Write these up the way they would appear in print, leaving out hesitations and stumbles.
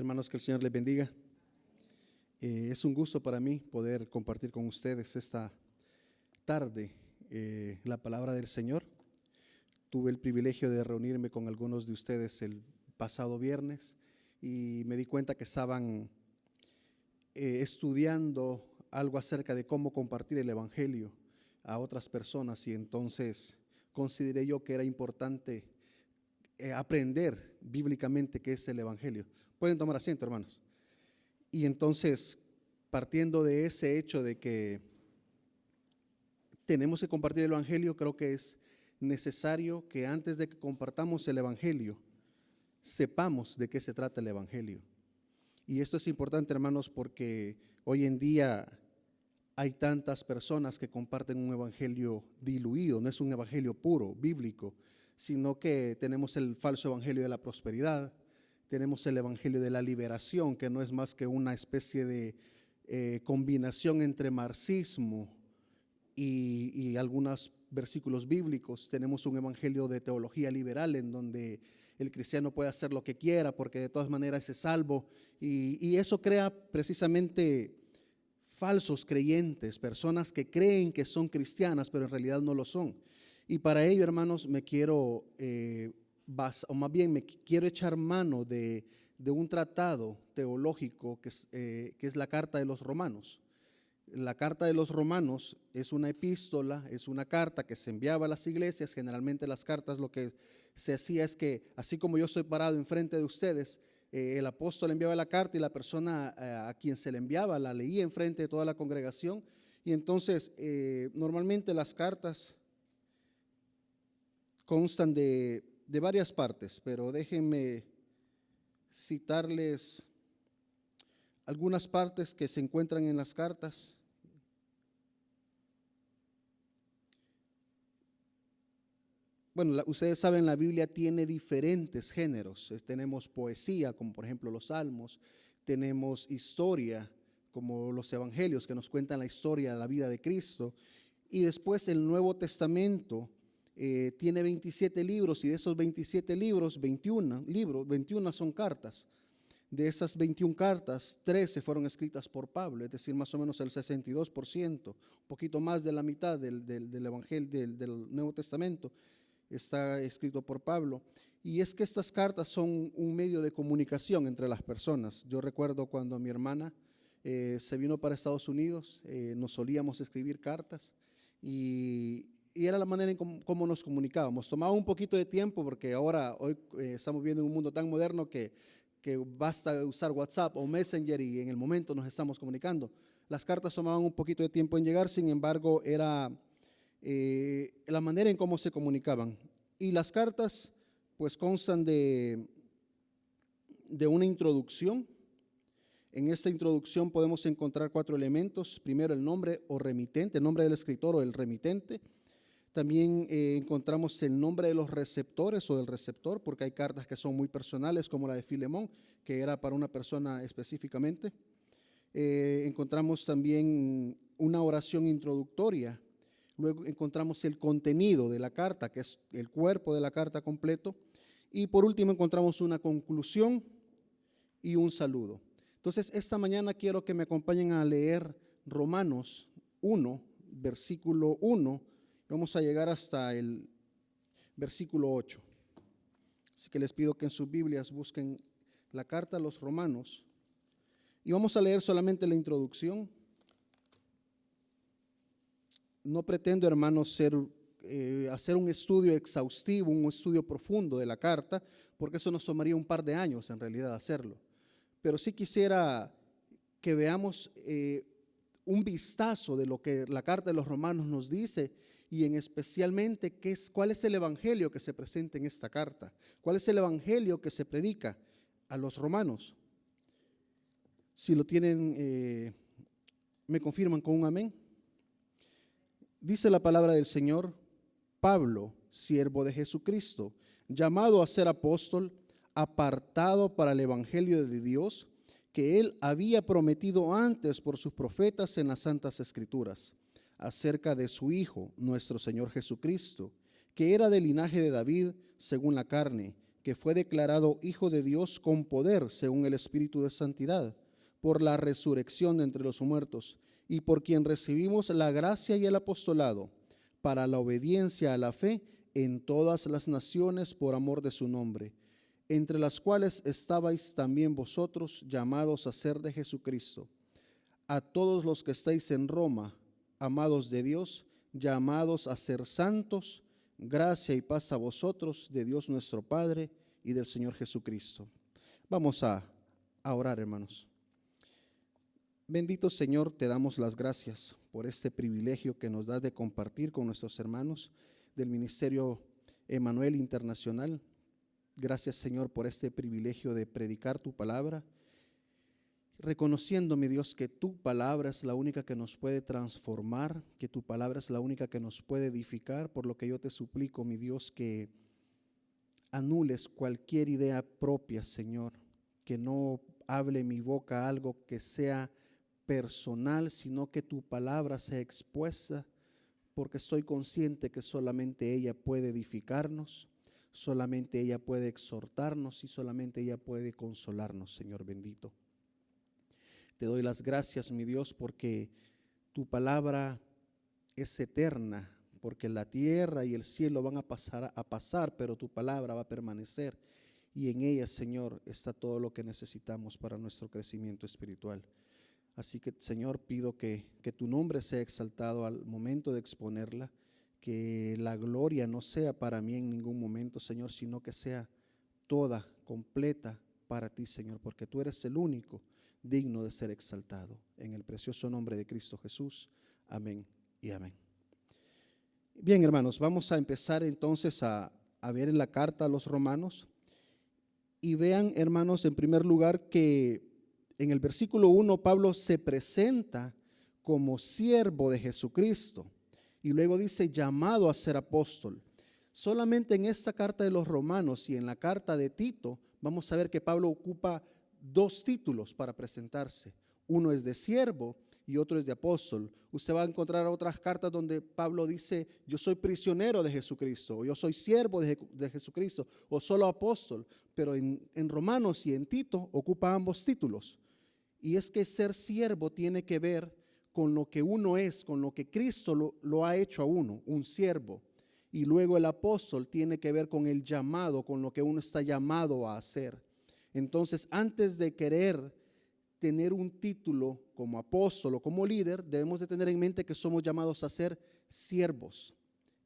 Hermanos, que el Señor les bendiga. Es un gusto para mí poder compartir con ustedes esta tarde la palabra del Señor. Tuve el privilegio de reunirme con algunos de ustedes el pasado viernes y me di cuenta que estaban estudiando algo acerca de cómo compartir el Evangelio a otras personas, y entonces consideré yo que era importante aprender bíblicamente qué es el Evangelio. Pueden tomar asiento, hermanos. Y entonces, partiendo de ese hecho de que tenemos que compartir el Evangelio, creo que es necesario que antes de que compartamos el Evangelio, sepamos de qué se trata el Evangelio. Y esto es importante, hermanos, porque hoy en día hay tantas personas que comparten un evangelio diluido, no es un evangelio puro, bíblico, sino que tenemos el falso evangelio de la prosperidad, tenemos el evangelio de la liberación, que no es más que una especie de combinación entre marxismo y algunos versículos bíblicos. Tenemos un evangelio de teología liberal en donde el cristiano puede hacer lo que quiera porque de todas maneras es salvo, y eso crea precisamente falsos creyentes, personas que creen que son cristianas pero en realidad no lo son. Y para ello, hermanos, me quiero o más bien me quiero echar mano de un tratado teológico que es la Carta de los Romanos. La Carta de los Romanos es una epístola, es una carta que se enviaba a las iglesias. Generalmente las cartas, lo que se hacía es que, así como yo estoy parado enfrente de ustedes, el apóstol enviaba la carta y la persona a quien se le enviaba la leía enfrente de toda la congregación. Y entonces normalmente las cartas constan de varias partes, pero déjenme citarles algunas partes que se encuentran en las cartas. Bueno, ustedes saben, la Biblia tiene diferentes géneros. Tenemos poesía, como por ejemplo los Salmos, tenemos historia, como los Evangelios, que nos cuentan la historia de la vida de Cristo, y después el Nuevo Testamento tiene 27 libros, y de esos 27 libros, 21 son cartas. De esas 21 cartas, 13 fueron escritas por Pablo, es decir, más o menos el 62%, un poquito más de la mitad del Evangelio del Nuevo Testamento está escrito por Pablo. Y es que estas cartas son un medio de comunicación entre las personas. Yo recuerdo cuando mi hermana se vino para Estados Unidos, nos solíamos escribir cartas y era la manera en cómo nos comunicábamos. Tomaba un poquito de tiempo porque hoy estamos viviendo en un mundo tan moderno que basta usar WhatsApp o Messenger y en el momento nos estamos comunicando. Las cartas tomaban un poquito de tiempo en llegar, sin embargo, era la manera en cómo se comunicaban. Y las cartas pues constan de una introducción. En esta introducción podemos encontrar 4 elementos. Primero, el nombre o remitente, el nombre del escritor o el remitente. También encontramos el nombre de los receptores o del receptor, porque hay cartas que son muy personales, como la de Filemón, que era para una persona específicamente. Encontramos también una oración introductoria. Luego encontramos el contenido de la carta, que es el cuerpo de la carta completo. Y por último encontramos una conclusión y un saludo. Entonces, esta mañana quiero que me acompañen a leer Romanos 1, versículo 1. Vamos a llegar hasta el versículo 8. Así que les pido que en sus Biblias busquen la carta a los Romanos. Y vamos a leer solamente la introducción. No pretendo, hermanos, hacer un estudio exhaustivo, un estudio profundo de la carta, porque eso nos tomaría un par de años en realidad hacerlo. Pero sí quisiera que veamos un vistazo de lo que la carta de los Romanos nos dice, y en especialmente cuál es el evangelio que se presenta en esta carta, cuál es el evangelio que se predica a los romanos. Si lo tienen, me confirman con un amén. Dice la palabra del Señor: Pablo, siervo de Jesucristo, llamado a ser apóstol, apartado para el evangelio de Dios, que él había prometido antes por sus profetas en las santas escrituras, acerca de su Hijo, nuestro Señor Jesucristo, que era del linaje de David según la carne, que fue declarado Hijo de Dios con poder, según el Espíritu de Santidad, por la resurrección de entre los muertos, y por quien recibimos la gracia y el apostolado, para la obediencia a la fe en todas las naciones por amor de su nombre, entre las cuales estabais también vosotros, llamados a ser de Jesucristo. A todos los que estáis en Roma, amados de Dios, llamados a ser santos, gracia y paz a vosotros, de Dios nuestro Padre y del Señor Jesucristo. Vamos a orar, hermanos. Bendito Señor, te damos las gracias por este privilegio que nos das de compartir con nuestros hermanos del Ministerio Emanuel Internacional. Gracias, Señor, por este privilegio de predicar tu palabra, reconociendo, mi Dios, que tu palabra es la única que nos puede transformar, que tu palabra es la única que nos puede edificar, por lo que yo te suplico, mi Dios, que anules cualquier idea propia, Señor, que no hable mi boca algo que sea personal, sino que tu palabra sea expuesta, porque estoy consciente que solamente ella puede edificarnos, solamente ella puede exhortarnos y solamente ella puede consolarnos, Señor bendito. Te doy las gracias, mi Dios, porque tu palabra es eterna, porque la tierra y el cielo van a pasar, pero tu palabra va a permanecer. Y en ella, Señor, está todo lo que necesitamos para nuestro crecimiento espiritual. Así que, Señor, pido que tu nombre sea exaltado al momento de exponerla, que la gloria no sea para mí en ningún momento, Señor, sino que sea toda, completa para ti, Señor, porque tú eres el único digno de ser exaltado. En el precioso nombre de Cristo Jesús. Amén y amén. Bien, hermanos, vamos a empezar entonces a ver en la carta a los romanos. Y vean, hermanos, en primer lugar que en el versículo 1 Pablo se presenta como siervo de Jesucristo y luego dice llamado a ser apóstol. Solamente en esta carta de los romanos y en la carta de Tito vamos a ver que Pablo ocupa dos títulos para presentarse. Uno es de siervo y otro es de apóstol. Usted va a encontrar otras cartas donde Pablo dice yo soy prisionero de Jesucristo, o yo soy siervo de Jesucristo, o solo apóstol. Pero en Romanos y en Tito ocupa ambos títulos. Y es que ser siervo tiene que ver con lo que uno es, con lo que Cristo lo ha hecho a uno, un siervo. Y luego el apóstol tiene que ver con el llamado, con lo que uno está llamado a hacer. Entonces, antes de querer tener un título como apóstol o como líder, debemos de tener en mente que somos llamados a ser siervos.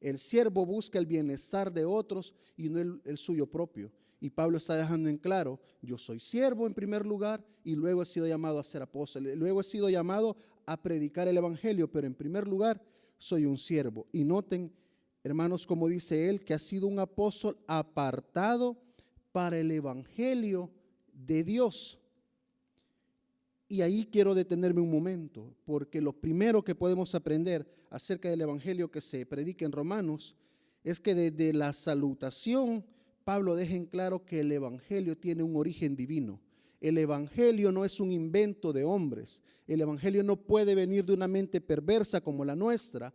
El siervo busca el bienestar de otros y no el suyo propio. Y Pablo está dejando en claro, yo soy siervo en primer lugar y luego he sido llamado a ser apóstol. Luego he sido llamado a predicar el evangelio, pero en primer lugar soy un siervo. Y noten, hermanos, como dice él, que ha sido un apóstol apartado para el evangelio de Dios. Y ahí quiero detenerme un momento, porque lo primero que podemos aprender acerca del evangelio que se predica en Romanos es que desde la salutación Pablo deja en claro que el evangelio tiene un origen divino. El evangelio no es un invento de hombres. El evangelio no puede venir de una mente perversa como la nuestra,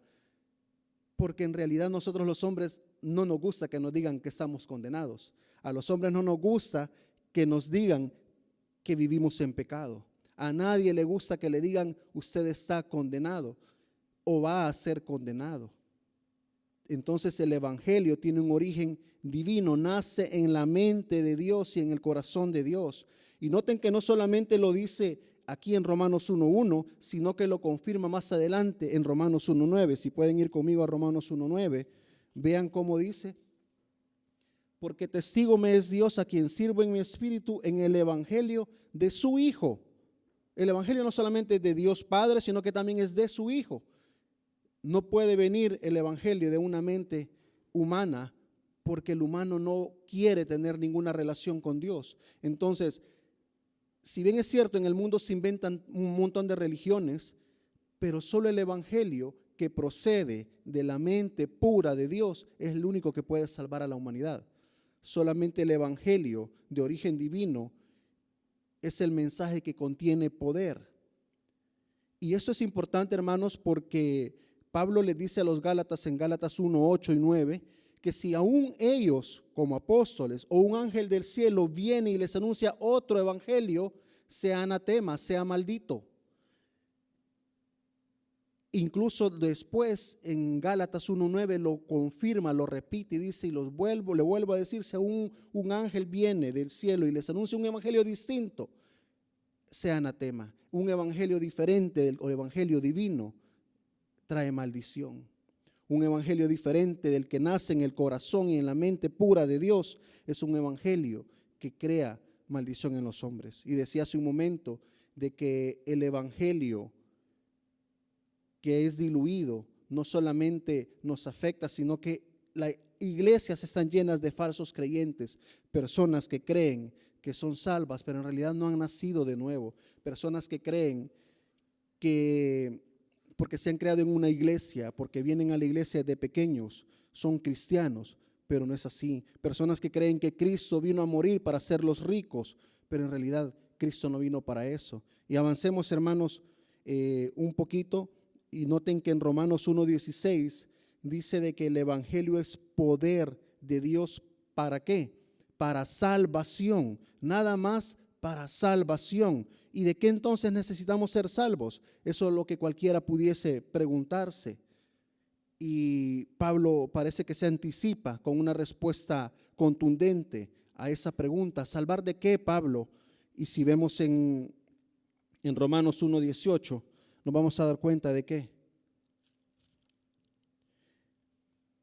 porque en realidad nosotros los hombres no nos gusta que nos digan que estamos condenados. A los hombres no nos gusta que nos digan que vivimos en pecado. A nadie le gusta que le digan usted está condenado o va a ser condenado. Entonces el evangelio tiene un origen divino, nace en la mente de Dios y en el corazón de Dios. Y noten que no solamente lo dice aquí en Romanos 1:1, sino que lo confirma más adelante en Romanos 1:9. Si pueden ir conmigo a Romanos 1:9, vean cómo dice: porque testigo me es Dios, a quien sirvo en mi espíritu en el evangelio de su Hijo. El evangelio no solamente es de Dios Padre, sino que también es de su Hijo. No puede venir el evangelio de una mente humana, porque el humano no quiere tener ninguna relación con Dios. Entonces, si bien es cierto, en el mundo se inventan un montón de religiones, pero solo el evangelio que procede de la mente pura de Dios es el único que puede salvar a la humanidad. Solamente el evangelio de origen divino es el mensaje que contiene poder. Y esto es importante, hermanos, porque Pablo le dice a los Gálatas en Gálatas 1:8 y 9 que si aún ellos como apóstoles o un ángel del cielo viene y les anuncia otro evangelio, sea anatema, sea maldito. Incluso después en Gálatas 1:9 lo confirma, lo repite y dice, y le vuelvo a decir, si un ángel viene del cielo y les anuncia un evangelio distinto, sea anatema. Un evangelio diferente del evangelio divino trae maldición. Un evangelio diferente del que nace en el corazón y en la mente pura de Dios es un evangelio que crea maldición en los hombres. Y decía hace un momento de que el evangelio que es diluido no solamente nos afecta, sino que las iglesias están llenas de falsos creyentes, personas que creen que son salvas, pero en realidad no han nacido de nuevo, personas que creen que porque se han creado en una iglesia, porque vienen a la iglesia de pequeños, son cristianos, pero no es así. Personas que creen que Cristo vino a morir para hacerlos ricos, pero en realidad Cristo no vino para eso. Y avancemos, hermanos, un poquito. Y noten que en Romanos 1:16 dice de que el evangelio es poder de Dios. ¿Para qué? Para salvación, nada más para salvación. ¿Y de qué entonces necesitamos ser salvos? Eso es lo que cualquiera pudiese preguntarse. Y Pablo parece que se anticipa con una respuesta contundente a esa pregunta. ¿Salvar de qué, Pablo? Y si vemos en Romanos 1:18, nos vamos a dar cuenta de qué.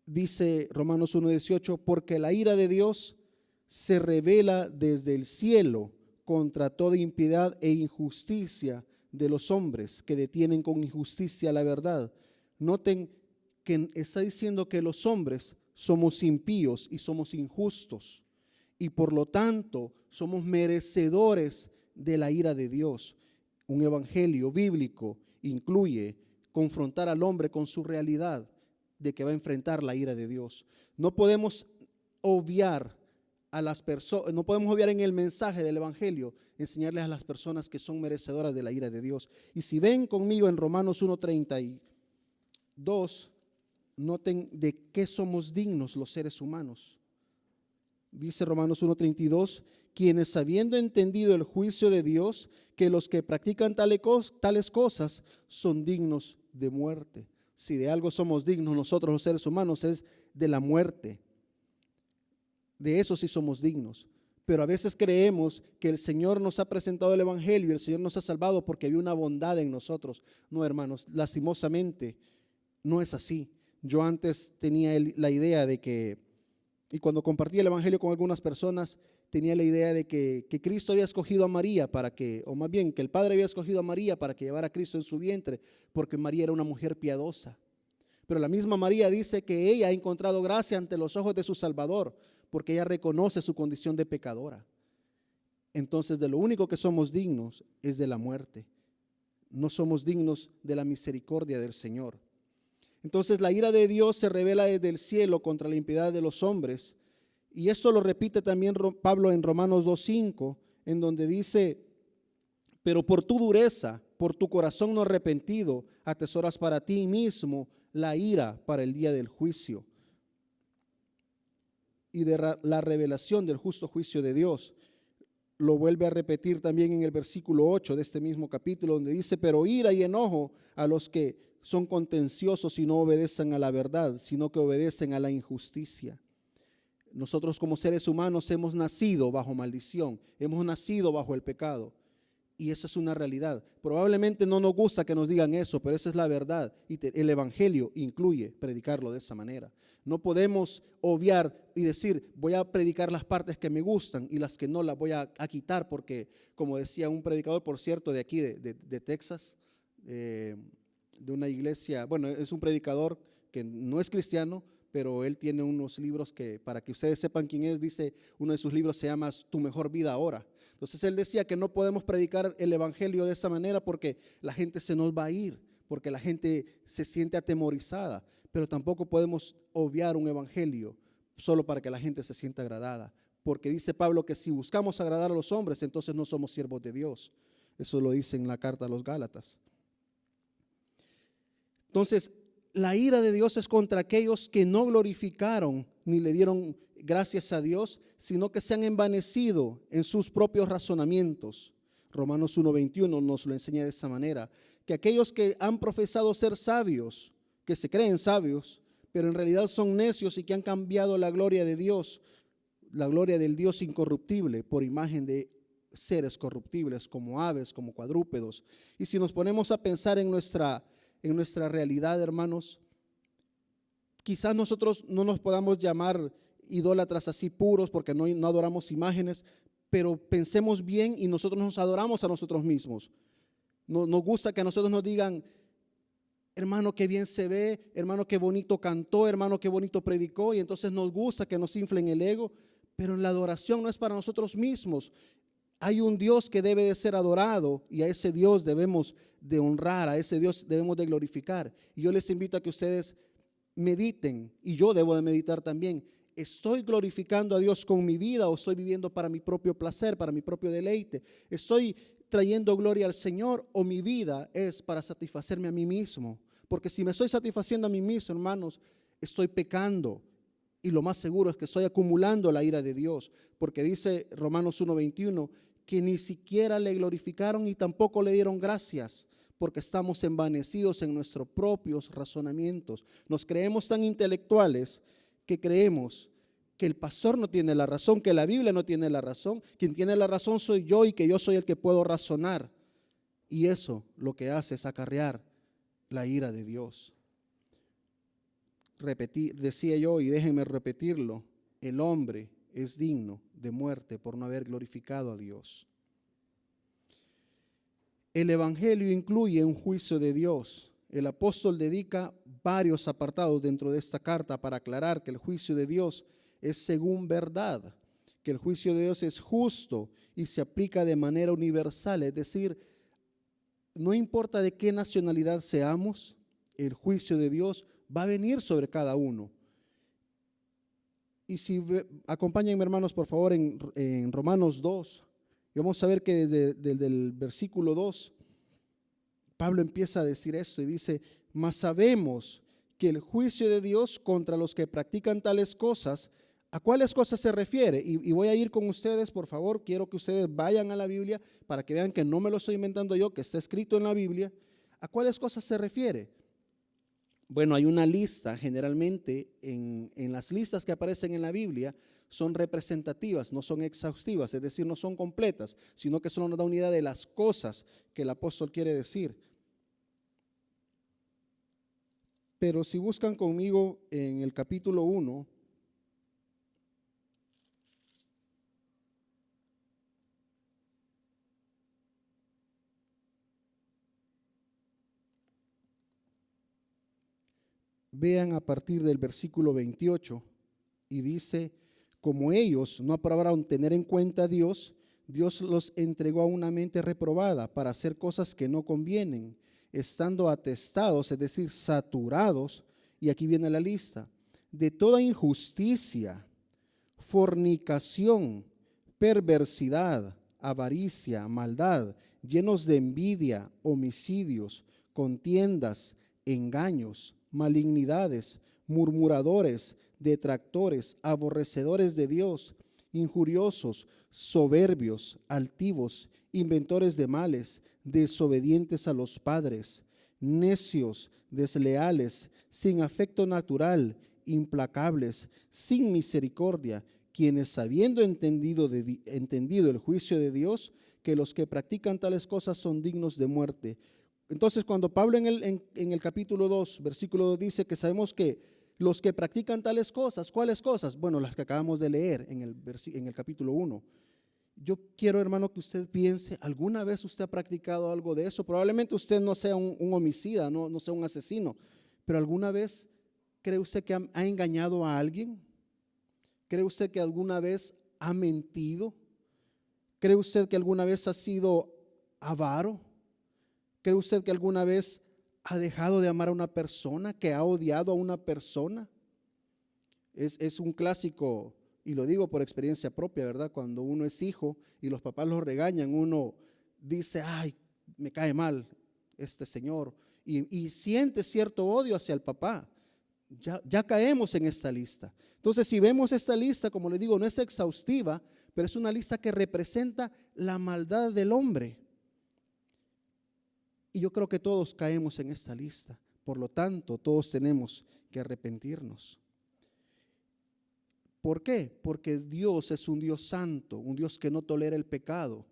Dice Romanos 1:18, porque la ira de Dios se revela desde el cielo contra toda impiedad e injusticia de los hombres que detienen con injusticia la verdad. Noten que está diciendo que los hombres somos impíos y somos injustos y por lo tanto somos merecedores de la ira de Dios. Un evangelio bíblico incluye confrontar al hombre con su realidad de que va a enfrentar la ira de Dios. No podemos obviar a las personas, no podemos obviar en el mensaje del evangelio, enseñarles a las personas que son merecedoras de la ira de Dios. Y si ven conmigo en Romanos 1:32, noten de qué somos dignos los seres humanos. Dice Romanos 1:32, quienes habiendo entendido el juicio de Dios, que los que practican tales cosas son dignos de muerte. Si de algo somos dignos nosotros los seres humanos es de la muerte. De eso sí somos dignos. Pero a veces creemos que el Señor nos ha presentado el evangelio y el Señor nos ha salvado porque había una bondad en nosotros. No, hermanos, lastimosamente no es así. Yo antes tenía la idea de que, y cuando compartí el evangelio con algunas personas, tenía la idea de que Cristo había escogido a María para que, o más bien que el Padre había escogido a María para que llevara a Cristo en su vientre, porque María era una mujer piadosa. Pero la misma María dice que ella ha encontrado gracia ante los ojos de su Salvador, porque ella reconoce su condición de pecadora. Entonces, de lo único que somos dignos es de la muerte. No somos dignos de la misericordia del Señor. Entonces, la ira de Dios se revela desde el cielo contra la impiedad de los hombres. Y esto lo repite también Pablo en Romanos 2:5, en donde dice, pero por tu dureza, por tu corazón no arrepentido, atesoras para ti mismo la ira para el día del juicio y de la revelación del justo juicio de Dios. Lo vuelve a repetir también en el versículo 8 de este mismo capítulo, donde dice, pero ira y enojo a los que son contenciosos y no obedecen a la verdad, sino que obedecen a la injusticia. Nosotros como seres humanos hemos nacido bajo maldición, hemos nacido bajo el pecado. Y esa es una realidad. Probablemente no nos gusta que nos digan eso, pero esa es la verdad. Y el evangelio incluye predicarlo de esa manera. No podemos obviar y decir, voy a predicar las partes que me gustan y las que no las voy a quitar, porque como decía un predicador, por cierto, de aquí, de Texas, de una iglesia, bueno, es un predicador que no es cristiano, pero él tiene unos libros que, para que ustedes sepan quién es, dice, uno de sus libros se llama Tu mejor vida ahora. Entonces él decía que no podemos predicar el evangelio de esa manera porque la gente se nos va a ir, porque la gente se siente atemorizada, pero tampoco podemos obviar un evangelio solo para que la gente se sienta agradada, porque dice Pablo que si buscamos agradar a los hombres, entonces no somos siervos de Dios. Eso lo dice en la carta a los Gálatas. Entonces, la ira de Dios es contra aquellos que no glorificaron ni le dieron gracias a Dios, sino que se han envanecido en sus propios razonamientos. Romanos 1:21 nos lo enseña de esa manera, que aquellos que han profesado ser sabios, que se creen sabios, pero en realidad son necios y que han cambiado la gloria de Dios, la gloria del Dios incorruptible, por imagen de seres corruptibles, como aves, como cuadrúpedos. Y si nos ponemos a pensar en nuestra realidad, hermanos, quizás nosotros no nos podamos llamar idólatras así puros porque no adoramos imágenes, pero pensemos bien y nosotros nos adoramos a nosotros mismos. Nos gusta que a nosotros nos digan: hermano, qué bien se ve, hermano, qué bonito cantó, hermano, qué bonito predicó, y entonces nos gusta que nos inflen el ego, pero en la adoración no es para nosotros mismos. Hay un Dios que debe de ser adorado y a ese Dios debemos de honrar, a ese Dios debemos de glorificar. Y yo les invito a que ustedes mediten, y yo debo de meditar también. ¿Estoy glorificando a Dios con mi vida o estoy viviendo para mi propio placer, para mi propio deleite? ¿Estoy trayendo gloria al Señor o mi vida es para satisfacerme a mí mismo? Porque si me estoy satisfaciendo a mí mismo, hermanos, estoy pecando. Y lo más seguro es que estoy acumulando la ira de Dios. Porque dice Romanos 1:21 que ni siquiera le glorificaron y tampoco le dieron gracias, porque estamos envanecidos en nuestros propios razonamientos. Nos creemos tan intelectuales que creemos que el pastor no tiene la razón, que la Biblia no tiene la razón. Quien tiene la razón soy yo y que yo soy el que puedo razonar. Y eso lo que hace es acarrear la ira de Dios. Decía yo, y déjenme repetirlo: el hombre es digno de muerte por no haber glorificado a Dios. El Evangelio incluye un juicio de Dios. El apóstol dedica varios apartados dentro de esta carta para aclarar que el juicio de Dios es según verdad, que el juicio de Dios es justo y se aplica de manera universal, es decir, no importa de qué nacionalidad seamos, el juicio de Dios va a venir sobre cada uno. Y si acompáñenme, hermanos, por favor, en Romanos 2, y vamos a ver que desde el versículo 2, Pablo empieza a decir esto y dice: mas sabemos que el juicio de Dios contra los que practican tales cosas. ¿A cuáles cosas se refiere? Y voy a ir con ustedes, por favor, quiero que ustedes vayan a la Biblia para que vean que no me lo estoy inventando yo, que está escrito en la Biblia. ¿A cuáles cosas se refiere? Bueno, hay una lista, generalmente en las listas que aparecen en la Biblia son representativas, no son exhaustivas, es decir, no son completas, sino que solo nos da una idea de las cosas que el apóstol quiere decir. Pero si buscan conmigo en el capítulo 1, vean a partir del versículo 28 y dice: como ellos no aprobaron tener en cuenta a Dios, Dios los entregó a una mente reprobada para hacer cosas que no convienen, estando atestados, es decir, saturados, y aquí viene la lista, de toda injusticia, fornicación, perversidad, avaricia, maldad, llenos de envidia, homicidios, contiendas, engaños, malignidades, murmuradores, detractores, aborrecedores de Dios, injuriosos, soberbios, altivos, inventores de males, desobedientes a los padres, necios, desleales, sin afecto natural, implacables, sin misericordia, quienes habiendo entendido el juicio de Dios, que los que practican tales cosas son dignos de muerte. Entonces, cuando Pablo en el capítulo 2, versículo 2 dice que sabemos que los que practican tales cosas, ¿cuáles cosas? Bueno, las que acabamos de leer en el capítulo 1. Yo quiero, hermano, que usted piense, ¿alguna vez usted ha practicado algo de eso? Probablemente usted no sea un homicida, no sea un asesino, pero ¿alguna vez cree usted que ha engañado a alguien? ¿Cree usted que alguna vez ha mentido? ¿Cree usted que alguna vez ha sido avaro? ¿Cree usted que alguna vez ha dejado de amar a una persona, que ha odiado a una persona? Es un clásico, y lo digo por experiencia propia, ¿verdad? Cuando uno es hijo y los papás los regañan, uno dice: ay, me cae mal este señor, y siente cierto odio hacia el papá. ya caemos en esta lista. Entonces, si vemos esta lista, como le digo, no es exhaustiva, pero es una lista que representa la maldad del hombre. Y yo creo que todos caemos en esta lista. Por lo tanto, todos tenemos que arrepentirnos. ¿Por qué? Porque Dios es un Dios santo, un Dios que no tolera el pecado.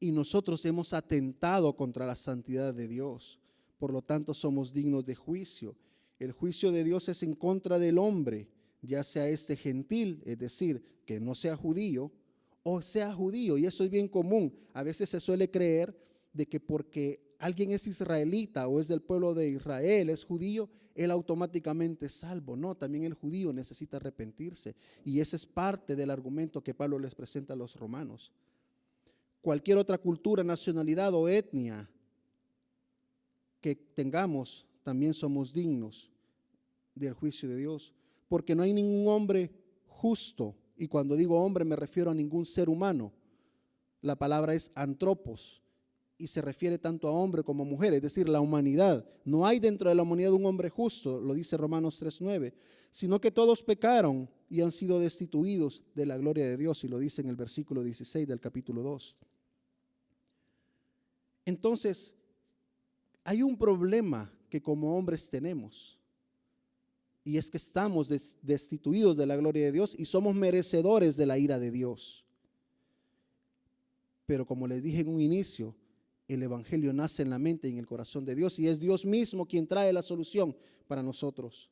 Y nosotros hemos atentado contra la santidad de Dios. Por lo tanto, somos dignos de juicio. El juicio de Dios es en contra del hombre, ya sea este gentil, es decir, que no sea judío, o sea judío. Y eso es bien común. A veces se suele creer de que porque alguien es israelita o es del pueblo de Israel, es judío, él automáticamente es salvo. No, también el judío necesita arrepentirse. Y ese es parte del argumento que Pablo les presenta a los romanos. Cualquier otra cultura, nacionalidad o etnia que tengamos, también somos dignos del juicio de Dios, porque no hay ningún hombre justo, y cuando digo hombre me refiero a ningún ser humano. La palabra es antropos y se refiere tanto a hombre como a mujer, es decir, la humanidad. No hay dentro de la humanidad un hombre justo, lo dice Romanos 3:9, sino que todos pecaron y han sido destituidos de la gloria de Dios, y lo dice en el versículo 16 del capítulo 2. Entonces, hay un problema que como hombres tenemos, y es que estamos destituidos de la gloria de Dios y somos merecedores de la ira de Dios. Pero como les dije en un inicio, el evangelio nace en la mente y en el corazón de Dios, y es Dios mismo quien trae la solución para nosotros.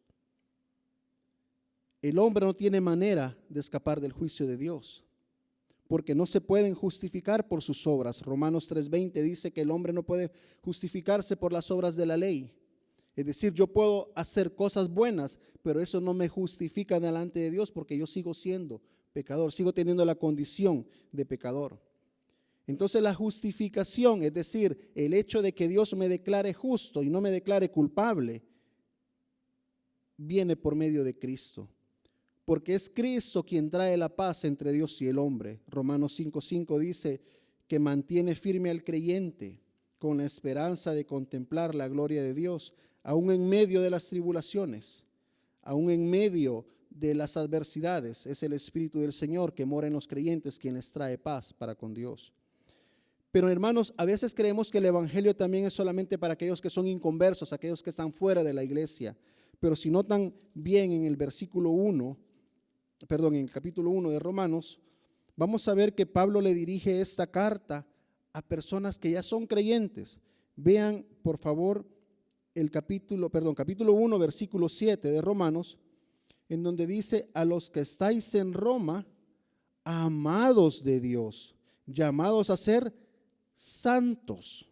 El hombre no tiene manera de escapar del juicio de Dios, porque no se pueden justificar por sus obras. Romanos 3:20 dice que el hombre no puede justificarse por las obras de la ley. Es decir, yo puedo hacer cosas buenas, pero eso no me justifica delante de Dios, porque yo sigo siendo pecador, sigo teniendo la condición de pecador. Entonces la justificación, es decir, el hecho de que Dios me declare justo y no me declare culpable, viene por medio de Cristo. Porque es Cristo quien trae la paz entre Dios y el hombre. Romanos 5:5 dice que mantiene firme al creyente con la esperanza de contemplar la gloria de Dios, aún en medio de las tribulaciones, aún en medio de las adversidades. Es el Espíritu del Señor que mora en los creyentes quien les trae paz para con Dios. Pero hermanos, a veces creemos que el evangelio también es solamente para aquellos que son inconversos, aquellos que están fuera de la iglesia. Pero si notan bien en el en el capítulo 1 de Romanos, vamos a ver que Pablo le dirige esta carta a personas que ya son creyentes. Vean, por favor, el capítulo 1, versículo 7 de Romanos, en donde dice: a los que estáis en Roma, amados de Dios, llamados a ser santos.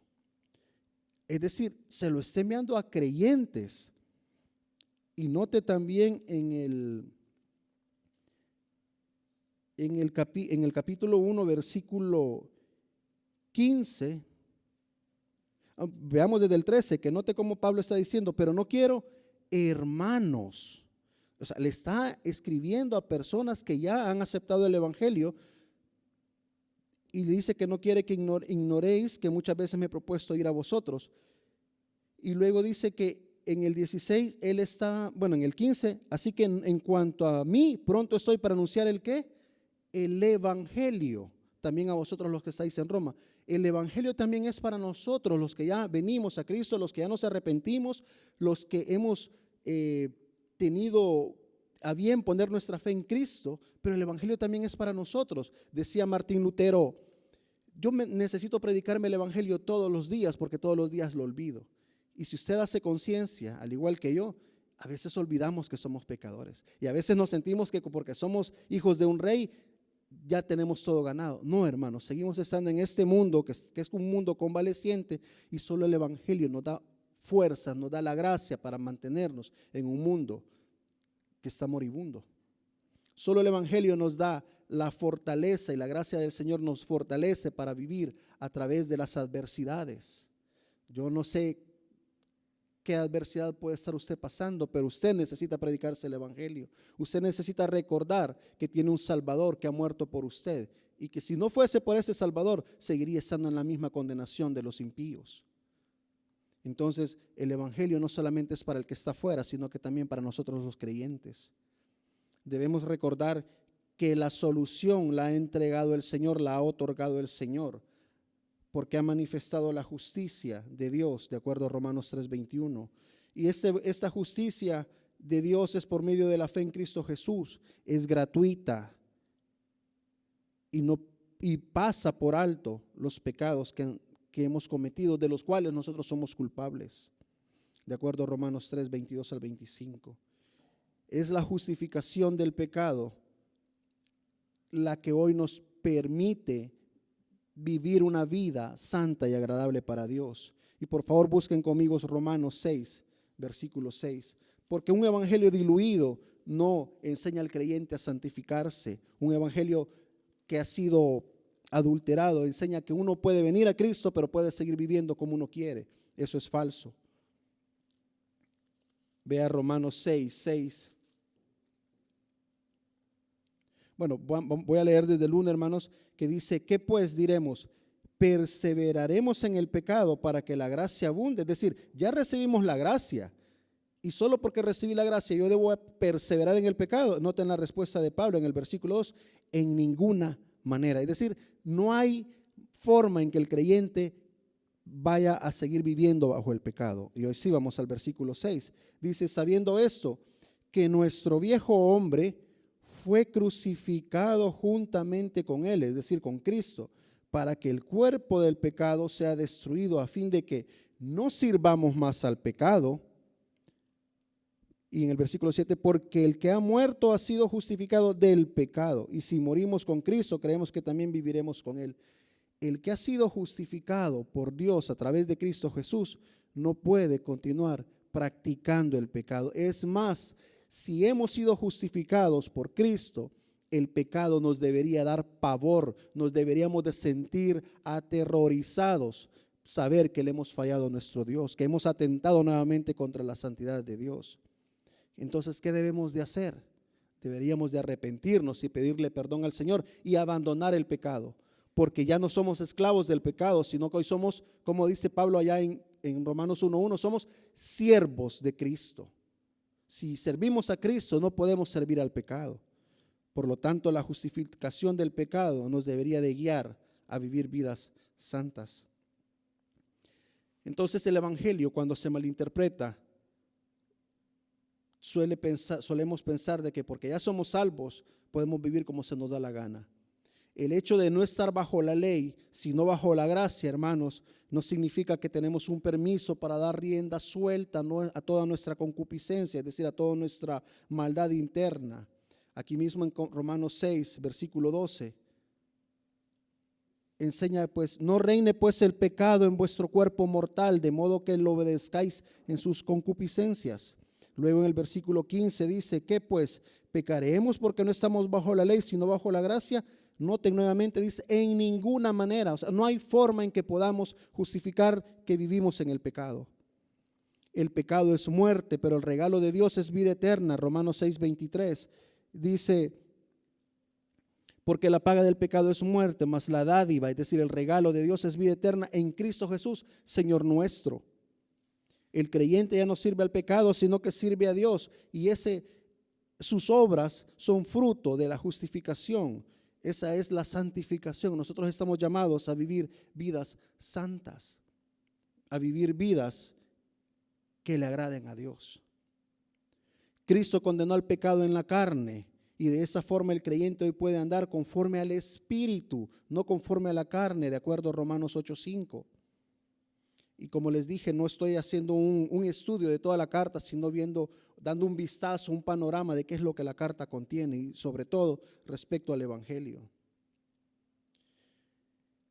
Es decir, se lo está enviando a creyentes. Y note también en el capítulo 1, versículo 15, veamos desde el 13, que note cómo Pablo está diciendo: pero no quiero hermanos. O sea, le está escribiendo a personas que ya han aceptado el evangelio, y le dice que no quiere que ignoréis que muchas veces me he propuesto ir a vosotros. Y luego dice que en el 16, en el 15, así que en cuanto a mí, pronto estoy para anunciar ¿el qué? El evangelio, también a vosotros los que estáis en Roma. El evangelio también es para nosotros, los que ya venimos a Cristo, los que ya nos arrepentimos, los que hemos tenido a bien poner nuestra fe en Cristo, pero el evangelio también es para nosotros. Decía Martín Lutero: yo necesito predicarme el evangelio todos los días, porque todos los días lo olvido. Y si usted hace conciencia, al igual que yo, a veces olvidamos que somos pecadores, y a veces nos sentimos que porque somos hijos de un rey ya tenemos todo ganado. No, hermanos, seguimos estando en este mundo que es un mundo convaleciente, y solo el evangelio nos da fuerza, nos da la gracia para mantenernos en un mundo que está moribundo. Solo el evangelio nos da la fortaleza, y la gracia del Señor nos fortalece para vivir a través de las adversidades. Yo no sé qué adversidad puede estar usted pasando, pero usted necesita predicarse el evangelio. Usted necesita recordar que tiene un Salvador que ha muerto por usted, y que si no fuese por ese Salvador, seguiría estando en la misma condenación de los impíos. Entonces, el evangelio no solamente es para el que está afuera, sino que también para nosotros los creyentes. Debemos recordar que la solución la ha entregado el Señor, la ha otorgado el Señor, porque ha manifestado la justicia de Dios, de acuerdo a Romanos 3:21. Y esta justicia de Dios es por medio de la fe en Cristo Jesús, es gratuita y pasa por alto los pecados que hemos cometido, de los cuales nosotros somos culpables, de acuerdo a Romanos 3:22 al 25. Es la justificación del pecado la que hoy nos permite vivir una vida santa y agradable para Dios. Y por favor busquen conmigo Romanos 6, versículo 6. Porque un evangelio diluido no enseña al creyente a santificarse. Un evangelio que ha sido adulterado enseña que uno puede venir a Cristo, pero puede seguir viviendo como uno quiere. Eso es falso. Vea Romanos 6, 6. Bueno, voy a leer desde el 1, hermanos, que dice: ¿qué pues diremos? ¿Perseveraremos en el pecado para que la gracia abunde? Es decir, ya recibimos la gracia, y solo porque recibí la gracia yo debo perseverar en el pecado. Noten la respuesta de Pablo en el versículo 2: en ninguna manera. Es decir, no hay forma en que el creyente vaya a seguir viviendo bajo el pecado. Y hoy sí vamos al versículo 6. Dice: sabiendo esto, que nuestro viejo hombre fue crucificado juntamente con él, es decir, con Cristo, para que el cuerpo del pecado sea destruido, a fin de que no sirvamos más al pecado. Y en el versículo 7, porque el que ha muerto ha sido justificado del pecado. Y si morimos con Cristo, creemos que también viviremos con él. El que ha sido justificado por Dios a través de Cristo Jesús no puede continuar practicando el pecado. Es más, si hemos sido justificados por Cristo, el pecado nos debería dar pavor, nos deberíamos de sentir aterrorizados, saber que le hemos fallado a nuestro Dios, que hemos atentado nuevamente contra la santidad de Dios. Entonces, ¿qué debemos de hacer? Deberíamos de arrepentirnos y pedirle perdón al Señor y abandonar el pecado, porque ya no somos esclavos del pecado, sino que hoy somos, como dice Pablo allá en Romanos 1:1, somos siervos de Cristo. Si servimos a Cristo, no podemos servir al pecado. Por lo tanto, la justificación del pecado nos debería de guiar a vivir vidas santas. Entonces, el evangelio, cuando se malinterpreta, solemos pensar de que porque ya somos salvos, podemos vivir como se nos da la gana. El hecho de no estar bajo la ley, sino bajo la gracia, hermanos, no significa que tenemos un permiso para dar rienda suelta a toda nuestra concupiscencia, es decir, a toda nuestra maldad interna. Aquí mismo en Romanos 6, versículo 12, enseña pues: no reine pues el pecado en vuestro cuerpo mortal, de modo que lo obedezcáis en sus concupiscencias. Luego en el versículo 15 dice: ¿qué pues? ¿Pecaremos porque no estamos bajo la ley, sino bajo la gracia? Noten nuevamente, dice: en ninguna manera. O sea, no hay forma en que podamos justificar que vivimos en el pecado. El pecado es muerte, pero el regalo de Dios es vida eterna. Romanos 6:23 dice: porque la paga del pecado es muerte, mas la dádiva, es decir, el regalo de Dios, es vida eterna en Cristo Jesús, Señor nuestro. El creyente ya no sirve al pecado, sino que sirve a Dios, y sus obras son fruto de la justificación. Esa es la santificación. Nosotros estamos llamados a vivir vidas santas, a vivir vidas que le agraden a Dios. Cristo condenó al pecado en la carne, y de esa forma el creyente hoy puede andar conforme al Espíritu, no conforme a la carne, de acuerdo a Romanos 8:5. Y como les dije, no estoy haciendo un estudio de toda la carta, sino dando un vistazo, un panorama de qué es lo que la carta contiene, y sobre todo respecto al Evangelio.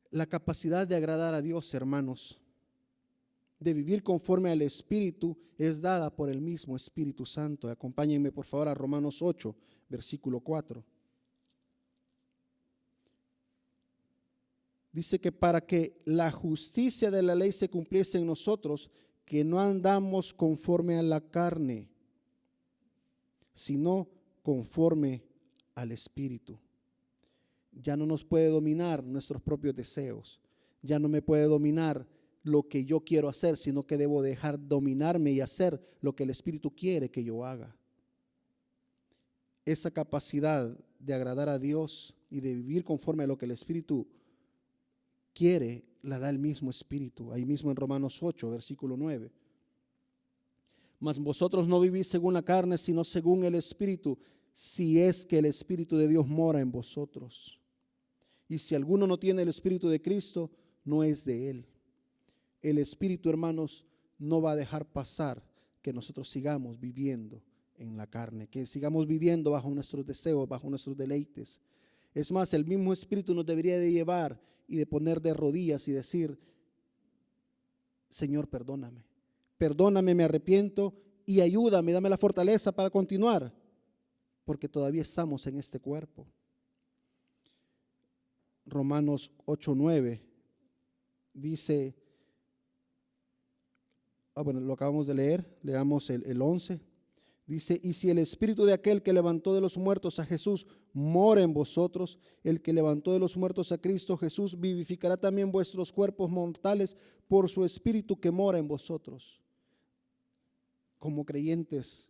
La capacidad de agradar a Dios, hermanos, de vivir conforme al Espíritu, es dada por el mismo Espíritu Santo. Acompáñenme por favor a Romanos 8, versículo 4. Dice que para que la justicia de la ley se cumpliese en nosotros, que no andamos conforme a la carne, sino conforme al Espíritu. Ya no nos puede dominar nuestros propios deseos, ya no me puede dominar lo que yo quiero hacer, sino que debo dejar dominarme y hacer lo que el Espíritu quiere que yo haga. Esa capacidad de agradar a Dios y de vivir conforme a lo que el Espíritu quiere, la da el mismo Espíritu. Ahí mismo en Romanos 8, versículo 9. Mas vosotros no vivís según la carne, sino según el Espíritu, si es que el Espíritu de Dios mora en vosotros. Y si alguno no tiene el Espíritu de Cristo, no es de él. El Espíritu, hermanos, no va a dejar pasar que nosotros sigamos viviendo en la carne, que sigamos viviendo bajo nuestros deseos, bajo nuestros deleites. Es más, el mismo Espíritu nos debería de llevar y de poner de rodillas y decir: Señor, perdóname, perdóname, me arrepiento y ayúdame, dame la fortaleza para continuar, porque todavía estamos en este cuerpo. Romanos 8:9 dice, bueno, lo acabamos de leer, leamos el 11. Dice: y si el Espíritu de aquel que levantó de los muertos a Jesús mora en vosotros, el que levantó de los muertos a Cristo Jesús vivificará también vuestros cuerpos mortales por su Espíritu que mora en vosotros. Como creyentes,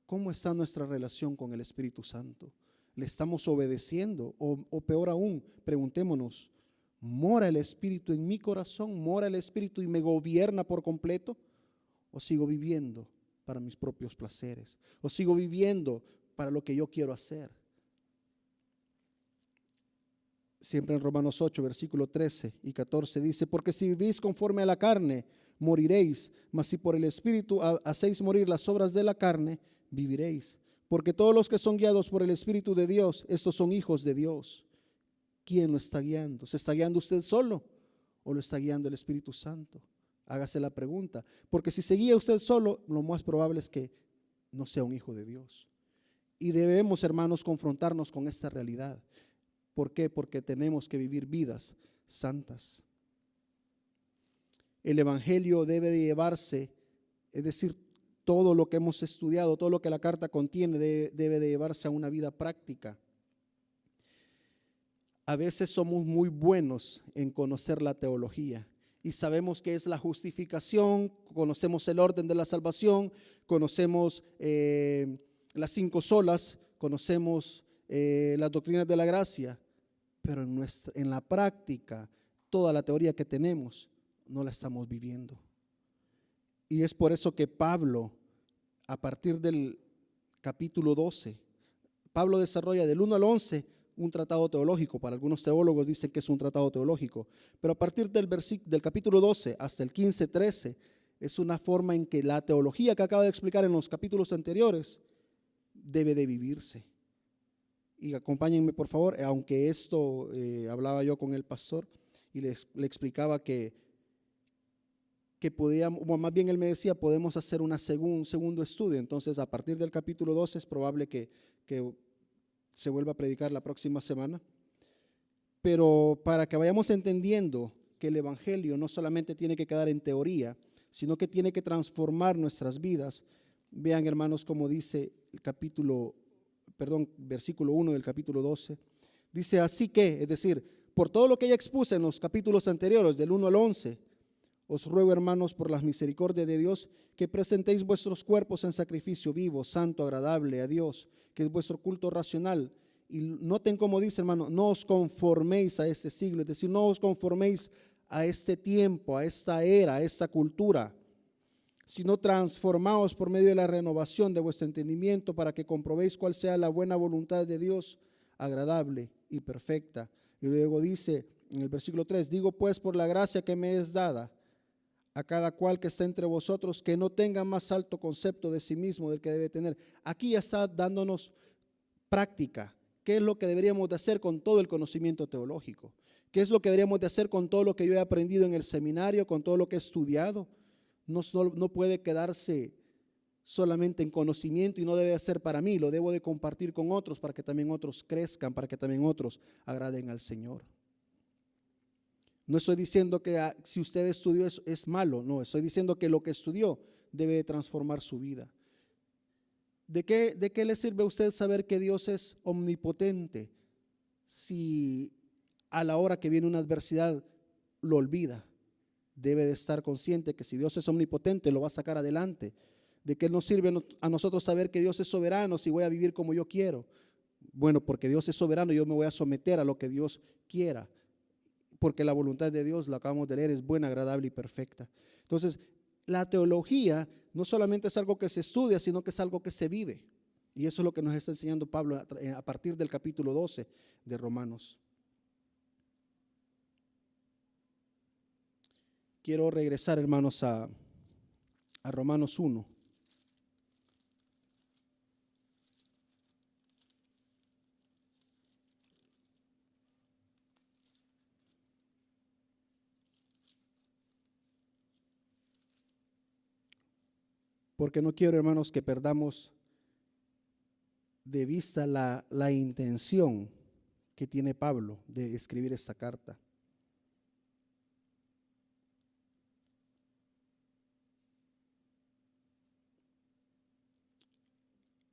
¿cómo está nuestra relación con el Espíritu Santo? ¿Le estamos obedeciendo? O peor aún, preguntémonos: ¿mora el Espíritu en mi corazón? ¿Mora el Espíritu y me gobierna por completo? ¿O sigo viviendo para mis propios placeres? ¿O sigo viviendo para lo que yo quiero hacer? Siempre en Romanos 8, versículo 13 y 14 dice: porque si vivís conforme a la carne, moriréis, mas si por el Espíritu hacéis morir las obras de la carne, viviréis. Porque todos los que son guiados por el Espíritu de Dios, estos son hijos de Dios. ¿Quién lo está guiando? ¿Se está guiando usted solo o lo está guiando el Espíritu Santo? Hágase la pregunta, porque si se guía usted solo, lo más probable es que no sea un hijo de Dios. Y debemos, hermanos, confrontarnos con esta realidad. ¿Por qué? Porque tenemos que vivir vidas santas. El Evangelio debe de llevarse, es decir, todo lo que hemos estudiado, todo lo que la carta contiene, debe de llevarse a una vida práctica. A veces somos muy buenos en conocer la teología y sabemos qué es la justificación, conocemos el orden de la salvación, conocemos las 5 solas, conocemos las doctrinas de la gracia, pero en la práctica, toda la teoría que tenemos no la estamos viviendo. Y es por eso que Pablo, a partir del capítulo 12, Pablo desarrolla del 1 al 11 un tratado teológico. Para algunos teólogos dicen que es un tratado teológico, pero a partir del capítulo 12 hasta el 15-13 es una forma en que la teología que acaba de explicar en los capítulos anteriores debe de vivirse. Y acompáñenme por favor, aunque esto hablaba yo con el pastor y le explicaba que podíamos, o más bien él me decía, podemos hacer un segundo estudio. Entonces, a partir del capítulo 12 es probable que se vuelva a predicar la próxima semana. Pero para que vayamos entendiendo que el Evangelio no solamente tiene que quedar en teoría, sino que tiene que transformar nuestras vidas. Vean, hermanos, como dice versículo 1 del capítulo 12. Dice: así que, es decir, por todo lo que ya expuse en los capítulos anteriores, del 1 al 11, os ruego, hermanos, por las misericordias de Dios, que presentéis vuestros cuerpos en sacrificio vivo, santo, agradable a Dios, que es vuestro culto racional. Y noten cómo dice, hermano: no os conforméis a este siglo, es decir, no os conforméis a este tiempo, a esta era, a esta cultura, sino transformaos por medio de la renovación de vuestro entendimiento, para que comprobéis cuál sea la buena voluntad de Dios, agradable y perfecta. Y luego dice en el versículo 3: digo pues, por la gracia que me es dada, a cada cual que está entre vosotros, que no tenga más alto concepto de sí mismo del que debe tener. Aquí ya está dándonos práctica. ¿Qué es lo que deberíamos de hacer con todo el conocimiento teológico? ¿Qué es lo que deberíamos de hacer con todo lo que yo he aprendido en el seminario, con todo lo que he estudiado? No puede quedarse solamente en conocimiento y no debe ser para mí, lo debo de compartir con otros para que también otros crezcan, para que también otros agraden al Señor. No estoy diciendo que si usted estudió eso es malo, no, estoy diciendo que lo que estudió debe de transformar su vida. ¿De qué le sirve a usted saber que Dios es omnipotente si a la hora que viene una adversidad lo olvida? debe de estar consciente que si Dios es omnipotente, lo va a sacar adelante. ¿De qué nos sirve a nosotros saber que Dios es soberano si voy a vivir como yo quiero? Bueno, porque Dios es soberano, yo me voy a someter a lo que Dios quiera, porque la voluntad de Dios, lo acabamos de leer, es buena, agradable y perfecta. Entonces, la teología no solamente es algo que se estudia, sino que es algo que se vive. Y eso es lo que nos está enseñando Pablo a partir del capítulo 12 de Romanos. Quiero regresar, hermanos, a Romanos 1. Porque no quiero, hermanos, que perdamos de vista la intención que tiene Pablo de escribir esta carta.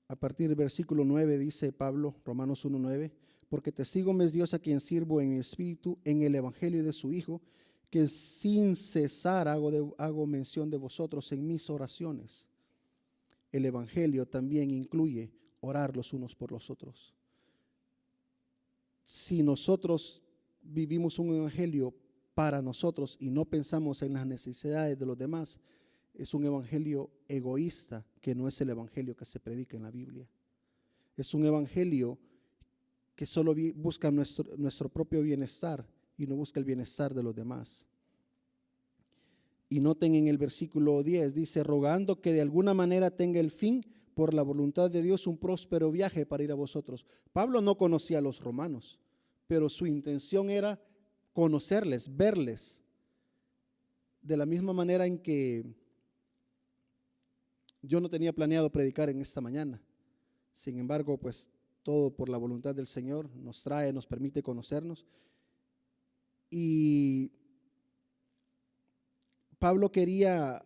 A partir del versículo 9 dice Pablo, Romanos 1:9, porque testigo me es Dios a quien sirvo en espíritu en el evangelio de su Hijo, que sin cesar hago mención de vosotros en mis oraciones. El evangelio también incluye orar los unos por los otros. Si nosotros vivimos un evangelio para nosotros y no pensamos en las necesidades de los demás, es un evangelio egoísta, que no es el evangelio que se predica en la Biblia. Es un evangelio que solo busca nuestro propio bienestar y no busca el bienestar de los demás. Y noten en el versículo 10, dice, rogando que de alguna manera tenga el fin, por la voluntad de Dios, un próspero viaje para ir a vosotros. Pablo no conocía a los romanos, pero su intención era conocerles, verles. De la misma manera en que yo no tenía planeado predicar en esta mañana. Sin embargo, pues todo por la voluntad del Señor nos permite conocernos. Y Pablo quería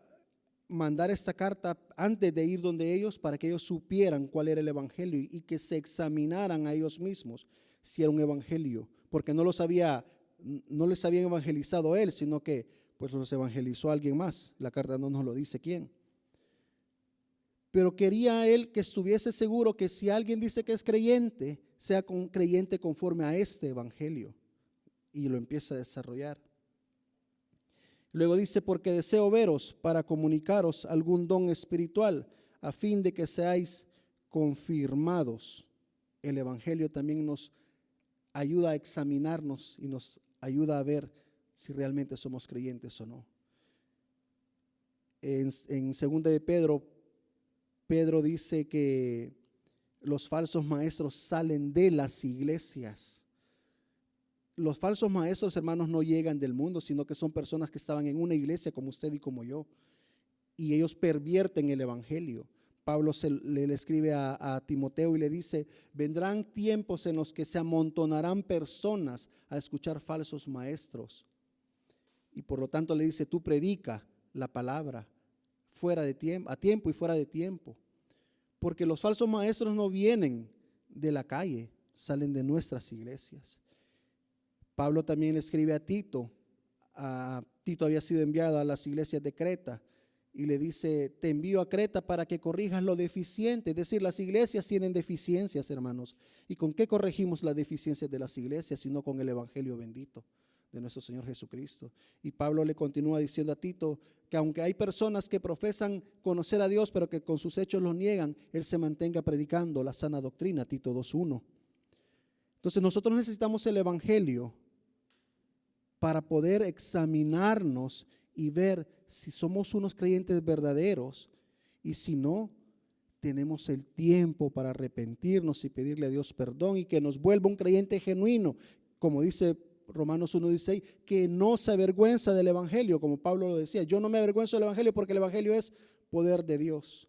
mandar esta carta antes de ir donde ellos, para que ellos supieran cuál era el evangelio y que se examinaran a ellos mismos si era un evangelio, porque no les había evangelizado él, sino que pues los evangelizó alguien más. La carta no nos lo dice quién. Pero quería él que estuviese seguro que si alguien dice que es creyente, sea creyente conforme a este evangelio, y lo empieza a desarrollar. Luego dice, porque deseo veros para comunicaros algún don espiritual, a fin de que seáis confirmados. El evangelio también nos ayuda a examinarnos y nos ayuda a ver si realmente somos creyentes o no. En 2 de Pedro dice que los falsos maestros salen de las iglesias. Los falsos maestros, hermanos, no llegan del mundo, sino que son personas que estaban en una iglesia como usted y como yo, y ellos pervierten el evangelio. Pablo le escribe a Timoteo y le dice, vendrán tiempos en los que se amontonarán personas a escuchar falsos maestros, y por lo tanto le dice, tú predica la palabra fuera de tiempo, a tiempo y fuera de tiempo, porque los falsos maestros no vienen de la calle, salen de nuestras iglesias. Pablo también le escribe a Tito. Tito había sido enviado a las iglesias de Creta y le dice, te envío a Creta para que corrijas lo deficiente. Es decir, las iglesias tienen deficiencias, hermanos. ¿Y con qué corregimos las deficiencias de las iglesias? Sino con el evangelio bendito de nuestro Señor Jesucristo. Y Pablo le continúa diciendo a Tito que aunque hay personas que profesan conocer a Dios, pero que con sus hechos lo niegan, él se mantenga predicando la sana doctrina, Tito 2:1. Entonces nosotros necesitamos el evangelio para poder examinarnos y ver si somos unos creyentes verdaderos, y si no, tenemos el tiempo para arrepentirnos y pedirle a Dios perdón y que nos vuelva un creyente genuino, como dice Romanos 1:16, que no se avergüenza del evangelio, como Pablo lo decía. Yo no me avergüenzo del evangelio porque el evangelio es poder de Dios.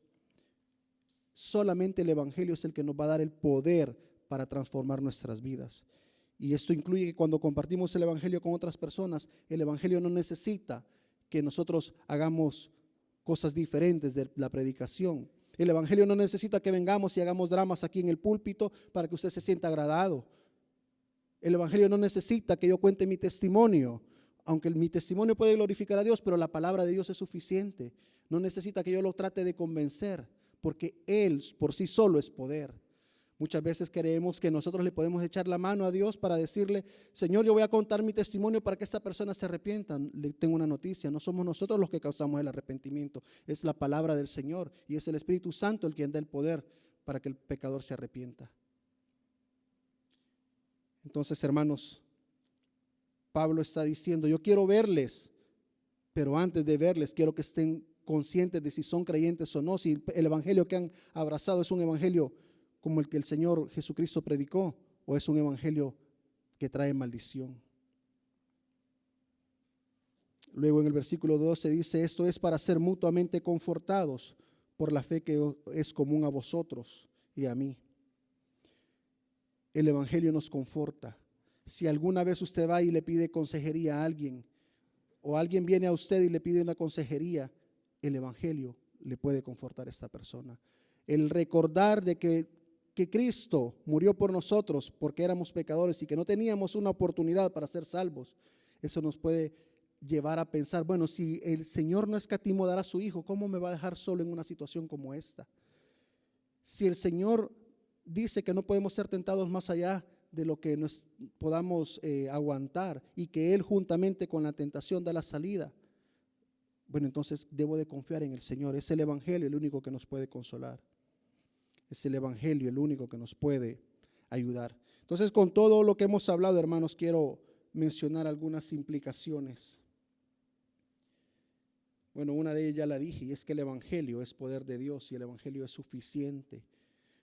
Solamente el evangelio es el que nos va a dar el poder para transformar nuestras vidas. Y esto incluye que cuando compartimos el evangelio con otras personas, el evangelio no necesita que nosotros hagamos cosas diferentes de la predicación. El evangelio no necesita que vengamos y hagamos dramas aquí en el púlpito para que usted se sienta agradado. El evangelio no necesita que yo cuente mi testimonio. aunque mi testimonio puede glorificar a Dios, pero la palabra de Dios es suficiente. No necesita que yo lo trate de convencer, porque Él por sí solo es poder. Muchas veces creemos que nosotros le podemos echar la mano a Dios para decirle: Señor, yo voy a contar mi testimonio para que esta persona se arrepienta. Le tengo una noticia: no somos nosotros los que causamos el arrepentimiento, es la palabra del Señor, y es el Espíritu Santo el quien da el poder para que el pecador se arrepienta. Entonces, hermanos, Pablo está diciendo: yo quiero verles, pero antes de verles quiero que estén conscientes de si son creyentes o no, si el evangelio que han abrazado es un evangelio como el que el Señor Jesucristo predicó, o es un evangelio que trae maldición. Luego en el versículo 12 dice: esto es para ser mutuamente confortados por la fe que es común a vosotros y a mí. El evangelio nos conforta. Si alguna vez usted va y le pide consejería a alguien, o alguien viene a usted y le pide una consejería, el evangelio le puede confortar a esta persona. El recordar de que Cristo murió por nosotros porque éramos pecadores y que no teníamos una oportunidad para ser salvos, eso nos puede llevar a pensar: bueno, si el Señor no escatimó dar a su Hijo, ¿cómo me va a dejar solo en una situación como esta? Si el Señor dice que no podemos ser tentados más allá de lo que nos podamos aguantar, y que Él juntamente con la tentación da la salida, bueno, entonces debo de confiar en el Señor. Es el evangelio el único que nos puede consolar. Es el evangelio el único que nos puede ayudar. Entonces, con todo lo que hemos hablado, hermanos, quiero mencionar algunas implicaciones. Bueno, una de ellas ya la dije, y es que el evangelio es poder de Dios y el evangelio es suficiente.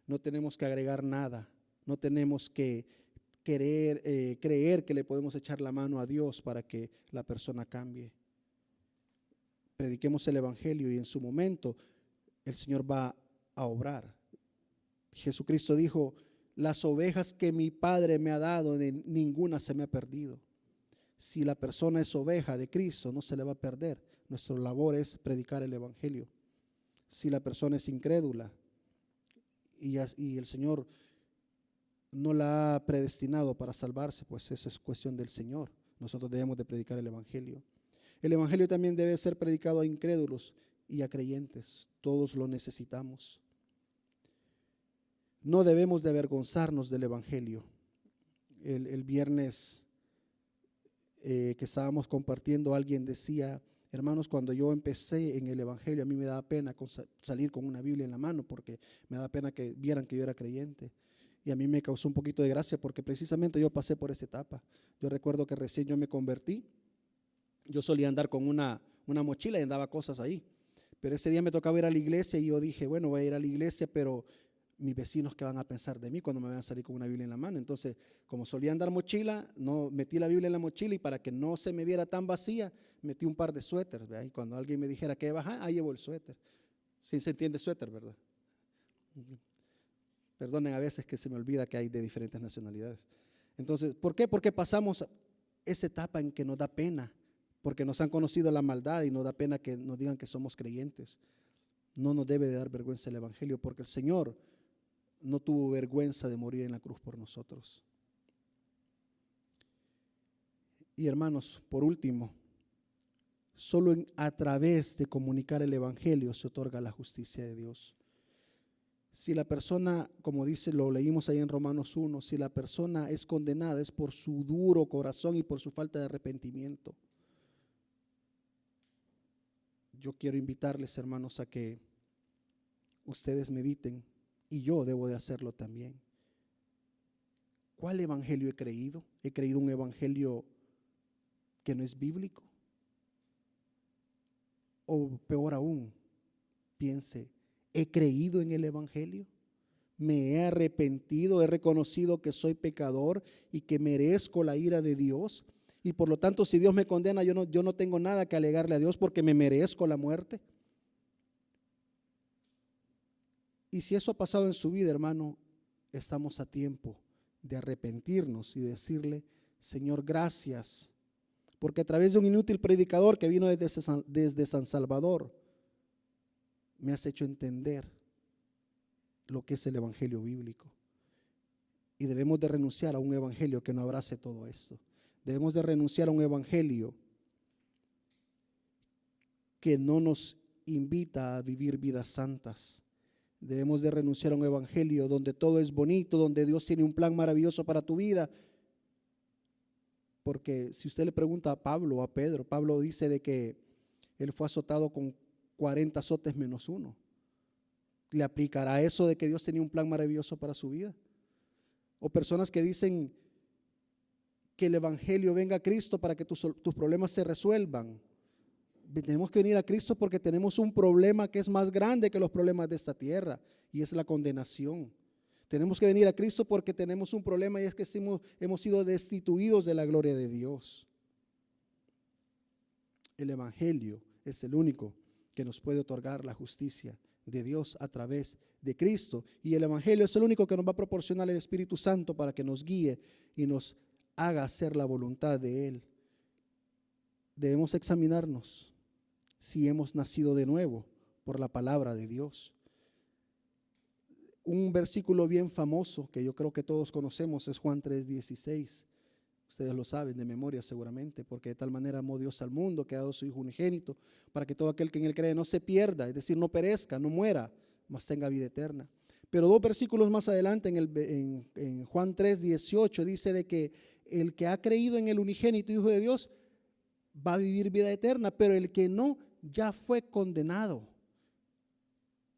No tenemos que agregar nada, no tenemos que creer que le podemos echar la mano a Dios para que la persona cambie. Prediquemos el evangelio y en su momento el Señor va a obrar. Jesucristo dijo: las ovejas que mi Padre me ha dado, de ninguna se me ha perdido. Si la persona es oveja de Cristo, no se le va a perder. Nuestra labor es predicar el evangelio. Si la persona es incrédula y el Señor no la ha predestinado para salvarse, pues eso es cuestión del Señor. Nosotros debemos de predicar el evangelio. El evangelio también debe ser predicado a incrédulos y a creyentes. Todos lo necesitamos. No debemos de avergonzarnos del evangelio. El viernes que estábamos compartiendo, alguien decía: hermanos, cuando yo empecé en el evangelio, a mí me daba pena salir con una Biblia en la mano, porque me daba pena que vieran que yo era creyente. Y a mí me causó un poquito de gracia, porque precisamente yo pasé por esa etapa. Yo recuerdo que recién yo me convertí, yo solía andar con una mochila y andaba cosas ahí. Pero ese día me tocaba ir a la iglesia y yo dije: bueno, voy a ir a la iglesia, pero mis vecinos, ¿qué van a pensar de mí cuando me vean salir con una Biblia en la mano? Entonces, como solía andar mochila, no metí la Biblia en la mochila, y para que no se me viera tan vacía, metí un par de suéteres, ¿verdad? Y cuando alguien me dijera que baja, ahí llevo el suéter. Sí se entiende suéter, ¿verdad? Perdonen a veces que se me olvida que hay de diferentes nacionalidades. Entonces, ¿por qué? Porque pasamos esa etapa en que nos da pena, porque nos han conocido la maldad y nos da pena que nos digan que somos creyentes. No nos debe de dar vergüenza el evangelio, porque el Señor no tuvo vergüenza de morir en la cruz por nosotros. Y hermanos, por último, solo a través de comunicar el evangelio se otorga la justicia de Dios. Si la persona, como dice, lo leímos ahí en Romanos 1, si la persona es condenada, es por su duro corazón y por su falta de arrepentimiento. Yo quiero invitarles, hermanos, a que ustedes mediten, y yo debo de hacerlo también. ¿Cuál evangelio he creído? ¿He creído un evangelio que no es bíblico? O peor aún, piense: ¿he creído en el evangelio? ¿Me he arrepentido? ¿He reconocido que soy pecador y que merezco la ira de Dios? Y por lo tanto, si Dios me condena, yo no tengo nada que alegarle a Dios, porque me merezco la muerte. Y si eso ha pasado en su vida, hermano, estamos a tiempo de arrepentirnos y decirle: Señor, gracias, porque a través de un inútil predicador que vino desde San Salvador, me has hecho entender lo que es el evangelio bíblico. Y debemos de renunciar a un evangelio que no abrace todo esto. Debemos de renunciar a un evangelio que no nos invita a vivir vidas santas. Debemos de renunciar a un evangelio donde todo es bonito, donde Dios tiene un plan maravilloso para tu vida. Porque si usted le pregunta a Pablo o a Pedro, Pablo dice de que él fue azotado con 40 azotes menos uno. ¿Le aplicará eso de que Dios tenía un plan maravilloso para su vida? O personas que dicen que el evangelio venga a Cristo para que tus problemas se resuelvan. Tenemos que venir a Cristo porque tenemos un problema que es más grande que los problemas de esta tierra, y es la condenación. Tenemos que venir a Cristo porque tenemos un problema, y es que hemos sido destituidos de la gloria de Dios. El evangelio es el único que nos puede otorgar la justicia de Dios a través de Cristo, y el evangelio es el único que nos va a proporcionar el Espíritu Santo para que nos guíe y nos haga hacer la voluntad de Él. Debemos examinarnos si hemos nacido de nuevo por la palabra de Dios. Un versículo bien famoso que yo creo que todos conocemos es Juan 3:16. Ustedes lo saben de memoria seguramente, porque de tal manera amó Dios al mundo que ha dado su Hijo unigénito, para que todo aquel que en Él cree no se pierda, es decir, no perezca, no muera, mas tenga vida eterna. Pero 2 versículos más adelante, en Juan 3:18, dice de que el que ha creído en el unigénito Hijo de Dios va a vivir vida eterna, pero el que no, ya fue condenado.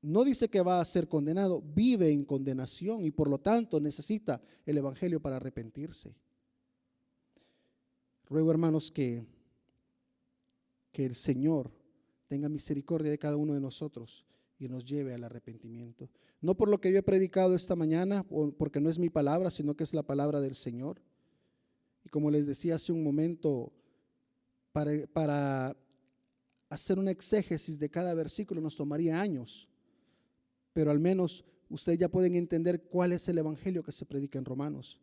No dice que va a ser condenado, vive en condenación, y por lo tanto necesita el evangelio para arrepentirse. Ruego, hermanos, que el Señor tenga misericordia de cada uno de nosotros y nos lleve al arrepentimiento. No por lo que yo he predicado esta mañana, porque no es mi palabra, sino que es la palabra del Señor. Y como les decía hace un momento, para hacer una exégesis de cada versículo nos tomaría años, pero al menos ustedes ya pueden entender cuál es el evangelio que se predica en Romanos.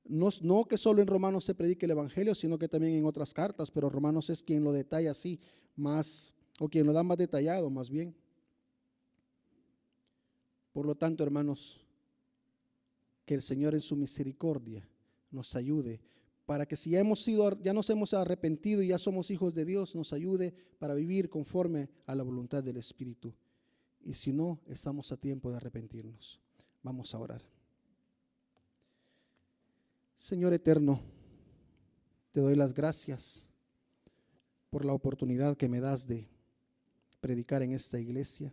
No que solo en Romanos se predique el evangelio, sino que también en otras cartas, pero Romanos es quien lo detalla así más, o quien lo da más detallado más bien. Por lo tanto, hermanos, que el Señor en su misericordia nos ayude para que si ya nos hemos arrepentido y ya somos hijos de Dios, nos ayude para vivir conforme a la voluntad del Espíritu. Y si no, estamos a tiempo de arrepentirnos. Vamos a orar. Señor eterno, te doy las gracias por la oportunidad que me das de predicar en esta iglesia,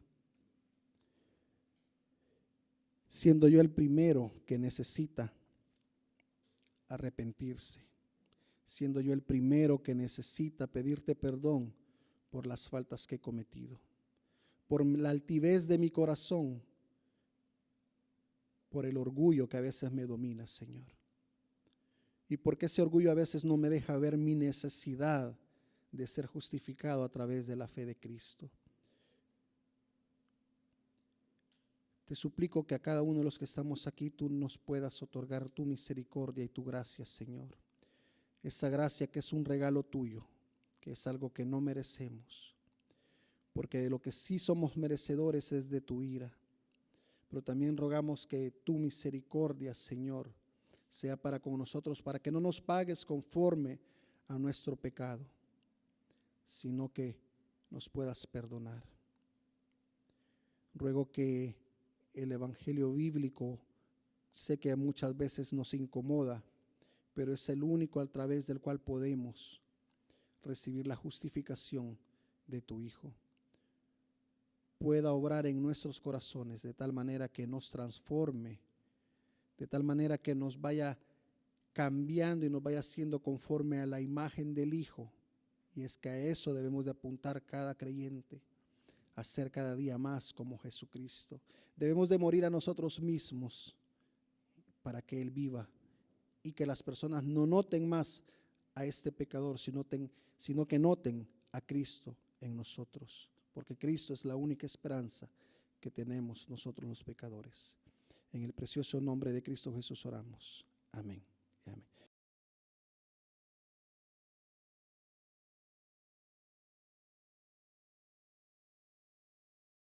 siendo yo el primero que necesita arrepentirse, siendo yo el primero que necesita pedirte perdón por las faltas que he cometido, por la altivez de mi corazón, por el orgullo que a veces me domina, Señor, y porque ese orgullo a veces no me deja ver mi necesidad de ser justificado a través de la fe de Cristo. Te suplico que a cada uno de los que estamos aquí tú nos puedas otorgar tu misericordia y tu gracia, Señor. Esa gracia que es un regalo tuyo, que es algo que no merecemos, porque de lo que sí somos merecedores es de tu ira. Pero también rogamos que tu misericordia, Señor, sea para con nosotros, para que no nos pagues conforme a nuestro pecado, sino que nos puedas perdonar. Ruego que el evangelio bíblico, sé que muchas veces nos incomoda, pero es el único a través del cual podemos recibir la justificación de tu Hijo. Pueda obrar en nuestros corazones de tal manera que nos transforme, de tal manera que nos vaya cambiando y nos vaya haciendo conforme a la imagen del Hijo. Y es que a eso debemos de apuntar cada creyente, a ser cada día más como Jesucristo. Debemos de morir a nosotros mismos para que Él viva y que las personas no noten más a este pecador, sino que noten a Cristo en nosotros, porque Cristo es la única esperanza que tenemos nosotros los pecadores. En el precioso nombre de Cristo Jesús oramos. Amén.